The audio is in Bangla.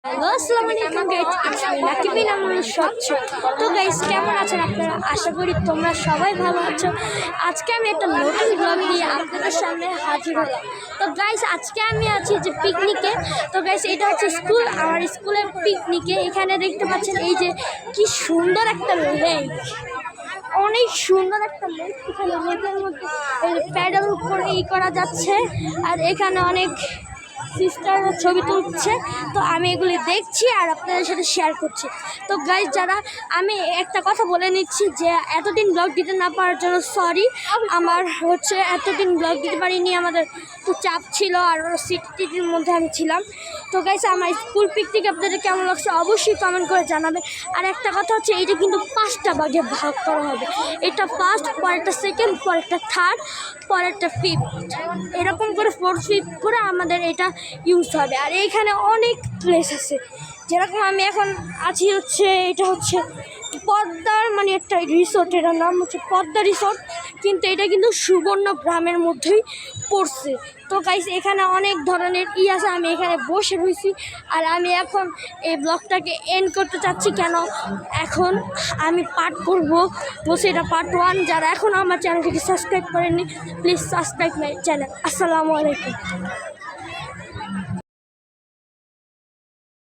হ্যালো, আসসালামু আলাইকুম গাইস, আমি রাকিবিন আমার স্বচ্ছ। তো গাইস, কেমন আছেন আপনারা? আশা করি তোমরা সবাই ভালো আছো। আজকে আমি একটা নতুন ব্লগ নিয়ে আপনাদের সামনে হাজির হলাম। তো গাইস, আজকে আমি আছি যে পিকনিকে। তো গাইস, এটা হচ্ছে স্কুল, আমার স্কুলের পিকনিকে। এখানে দেখতে পাচ্ছেন এই যে কি সুন্দর একটা লেক, অনেক সুন্দর একটা লেক। এখানে লেকের মধ্যে প্যাডেল করে করা যাচ্ছে, আর এখানে অনেক সিস্টাররা ছবি তুলছে। তো আমি এগুলি দেখছি আর আপনাদের সাথে শেয়ার করছি। তো গাইজ, যারা আমি একটা কথা বলে নিচ্ছি যে এতদিন ব্লগ দিতে না পারার জন্য সরি। আমার এতদিন ব্লগ দিতে পারিনি, আমাদের একটু চাপ ছিল আর সিটির মধ্যে আমি ছিলাম। তো গাইজ, আমার স্কুল পিকনিক আপনাদের কেমন লাগছে অবশ্যই কমেন্ট করে জানাবেন। আর একটা কথা হচ্ছে, এইটা কিন্তু 5টা ভাগে ভাগ করা হবে। এটা ফার্স্ট, পরেরটা সেকেন্ড, পরেরটা থার্ড, পরেরটা ফিফথ, এরকম করে ফোর্থ ফিফথ করে আমাদের এটা ইউজ হবে। আর এইখানে অনেক প্লেস আছে, যেরকম আমি এখন আছি এটা হচ্ছে পদ্মার একটা রিসোর্ট। এটার নাম হচ্ছে পদ্মা রিসোর্ট, কিন্তু এটা কিন্তু সুবর্ণ গ্রামের মধ্যেই পড়ছে। তো গাইস, এখানে অনেক ধরনের আছে। আমি এখানে বসে রয়েছি আর আমি এখন এই ব্লগটাকে এন্ড করতে চাচ্ছি। কেন এখন আমি পার্ট করব, বলছি এটা পার্ট 1। যারা এখন আমার চ্যানেলটিকে সাবস্ক্রাইব করেননি, প্লিজ সাবস্ক্রাইব মাই চ্যানেল। আসসালামু আলাইকুম।